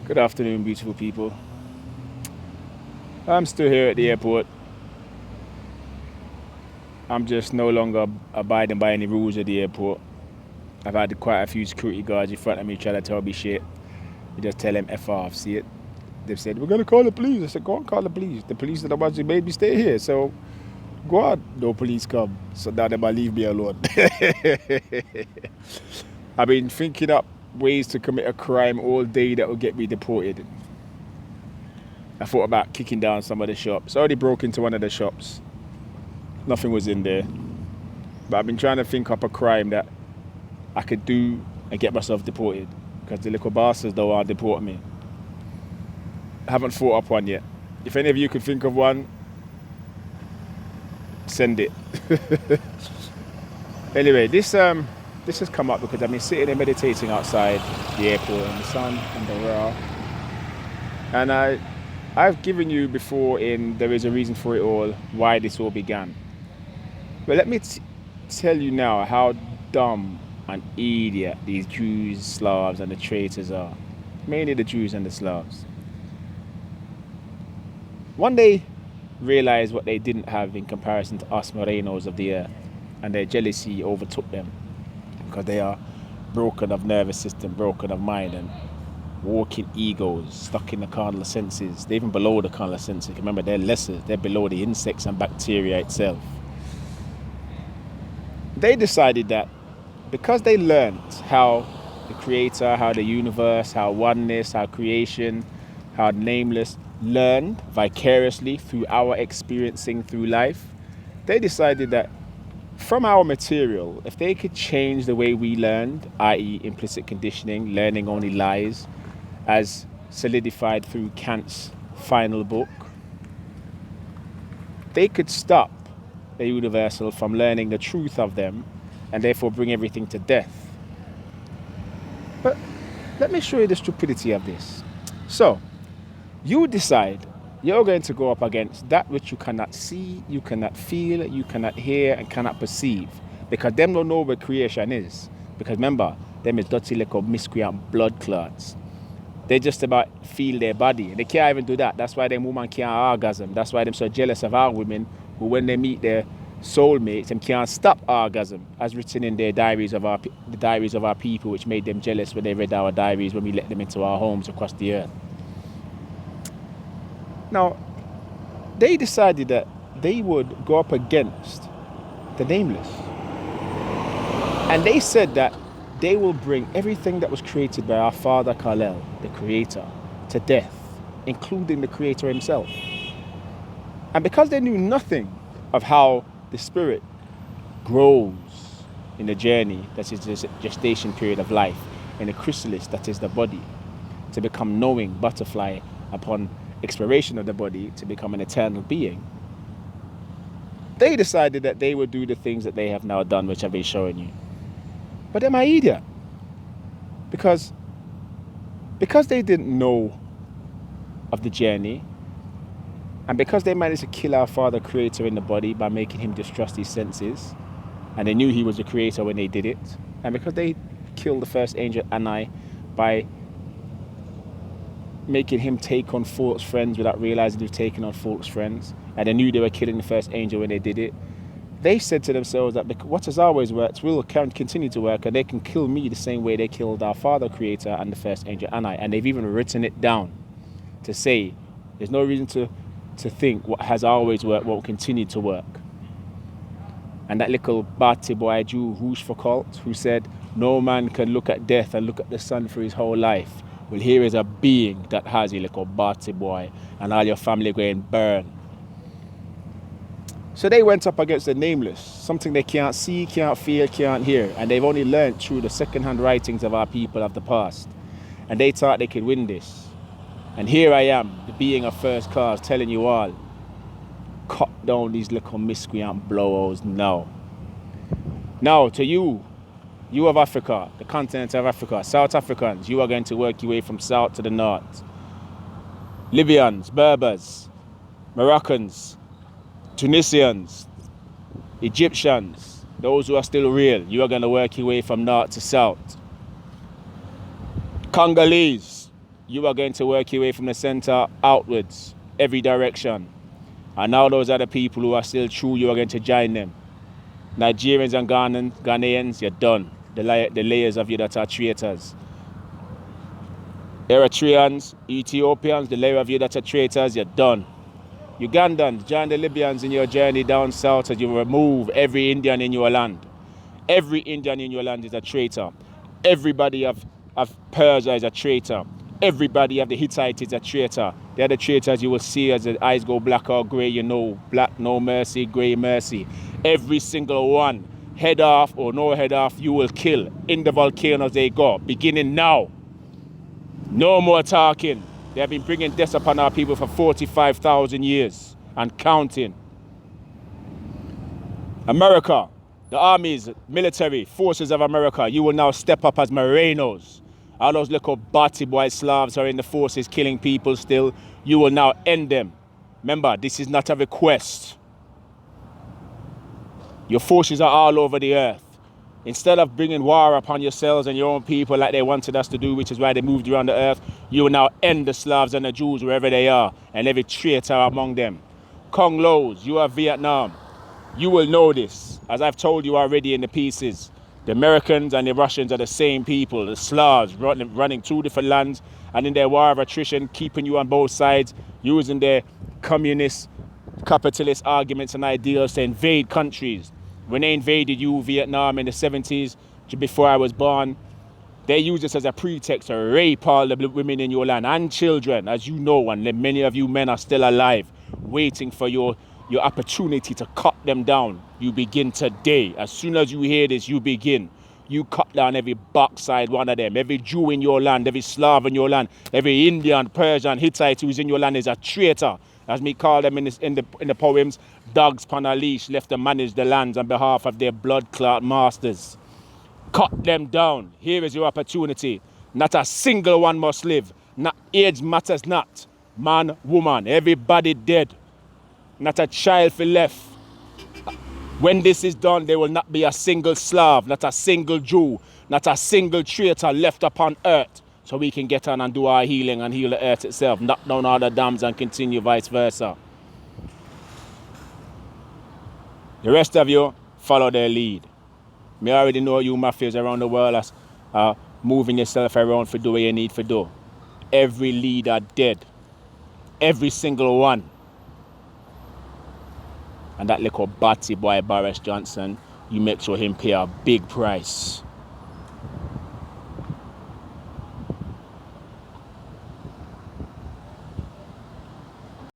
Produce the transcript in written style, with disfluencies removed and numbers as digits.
Good afternoon, beautiful people. I'm still here at the airport. I'm just no longer abiding by any rules at the airport. I've had quite a few security guards in front of me trying to tell me shit. You just tell them F off, see it? They've said, we're going to call the police. I said, go on, call the police. The police are the ones who made me stay here, so go on. No police come, so now they might leave me alone. I've been thinking up ways to commit a crime all day that will get me deported. I thought about kicking down some of the shops. I already broke into one of the shops. Nothing was in there. But I've been trying to think up a crime that I could do and get myself deported. Because the little bastards don't want to deport me. I haven't thought up one yet. If any of you could think of one, send it. Anyway, this has come up because I've been sitting and meditating outside the airport in the sun and the raw. And I've given you before in There Is a Reason for It All why this all began. But let me tell you now how dumb and idiot these Jews, Slavs and the traitors are. Mainly the Jews and the Slavs. One day realized what they didn't have in comparison to us Morenos of the earth, and their jealousy overtook them because they are broken of nervous system, broken of mind, and walking egos, stuck in the carnal senses. They're even below the carnal senses. Remember, they're lesser. They're below the insects and bacteria itself. They decided that because they learned how the Creator, how the universe, how oneness, how creation, how nameless learned vicariously through our experiencing through life, they decided that from our material, if they could change the way we learned, i.e. implicit conditioning, learning only lies, as solidified through Kant's final book, they could stop the universal from learning the truth of them and therefore bring everything to death. But let me show you the stupidity of this. So, you decide you're going to go up against that which you cannot see, you cannot feel, you cannot hear, and cannot perceive. Because them don't know what creation is. Because remember, them is dirty little miscreant blood clots. They just about feel their body. They can't even do that. That's why them women can't orgasm. That's why them so jealous of our women who, when they meet their soulmates, them can't stop orgasm, as written in their the diaries of our people, which made them jealous when they read our diaries when we let them into our homes across the earth. Now, they decided that they would go up against the nameless. And they said that they will bring everything that was created by our father Kal-El, the creator, to death, including the creator himself. And because they knew nothing of how the spirit grows in the journey, that is the gestation period of life, in the chrysalis, that is the body, to become knowing butterfly upon exploration of the body to become an eternal being, they decided that they would do the things that they have now done, which I've been showing you. But they're my idiot. Because they didn't know of the journey, and because they managed to kill our Father Creator in the body by making him distrust his senses, and they knew he was the creator when they did it, and because they killed the first angel Anai by making him take on false friends without realizing they've taken on false friends, and they knew they were killing the first angel when they did it, they said to themselves that what has always worked will continue to work, and they can kill me the same way they killed our Father Creator and the first angel Anai. And they've even written it down to say there's no reason to think what has always worked won't continue to work. And that little Bati boy Jew Rochefoucauld, who said no man can look at death and look at the sun for his whole life. Well, here is a being that has you little Bati boy, and all your family going burn. So they went up against the nameless, something they can't see, can't feel, can't hear, and they've only learned through the second-hand writings of our people of the past. And they thought they could win this. And here I am, the being of first class, telling you all, cut down these little miscreant blowouts now. Now, to you of Africa, the continent of Africa, South Africans, you are going to work your way from south to the north. Libyans, Berbers, Moroccans, Tunisians, Egyptians, those who are still real, you are going to work your way from north to south. Congolese, you are going to work your way from the center outwards, every direction. And now those are the people who are still true, you are going to join them. Nigerians and Ghanaians, you're done. The layers of you that are traitors. Eritreans, Ethiopians, the layer of you that are traitors, you're done. Ugandans, join the Libyans in your journey down south as you remove every Indian in your land. Every Indian in your land is a traitor. Everybody of Persia is a traitor. Everybody of the Hitites is a traitor. They're the traitors you will see as the eyes go black or grey, you know. Black, no mercy, grey, mercy. Every single one, head off or no head off, you will kill. In the volcanoes they go, beginning now. No more talking. They have been bringing death upon our people for 45,000 years and counting. America, the armies, military, forces of America, you will now step up as Morenos. All those little batty boy Slavs are in the forces killing people still. You will now end them. Remember, this is not a request. Your forces are all over the earth. Instead of bringing war upon yourselves and your own people like they wanted us to do, which is why they moved around the earth, you will now end the Slavs and the Jews wherever they are and every traitor among them. Kong Los, you are Vietnam. You will know this, as I've told you already in the pieces. The Americans and the Russians are the same people, the Slavs running two different lands and in their war of attrition, keeping you on both sides, using their communist, capitalist arguments and ideals to invade countries. When they invaded you, Vietnam, in the 70s, before I was born, they used this as a pretext to rape all the women in your land and children, as you know, and many of you men are still alive, waiting for your opportunity to cut them down. You begin today. As soon as you hear this, you begin. You cut down every backside one of them. Every Jew in your land, every Slav in your land, every Indian, Persian, Hittite who's in your land is a traitor. As me call them in the poems, dogs upon a leash left to manage the lands on behalf of their blood clot masters. Cut them down. Here is your opportunity. Not a single one must live. Not age matters not. Man, woman, everybody dead. Not a child for left. When this is done, there will not be a single Slav, not a single Jew, not a single traitor left upon earth. So we can get on and do our healing and heal the earth itself, knock down all the dams and continue vice versa. The rest of you, follow their lead. Me already know you mafias around the world are moving yourself around for do what you need to do. Every leader dead. Every single one. And that little batty boy Boris Johnson, you make sure him pay a big price.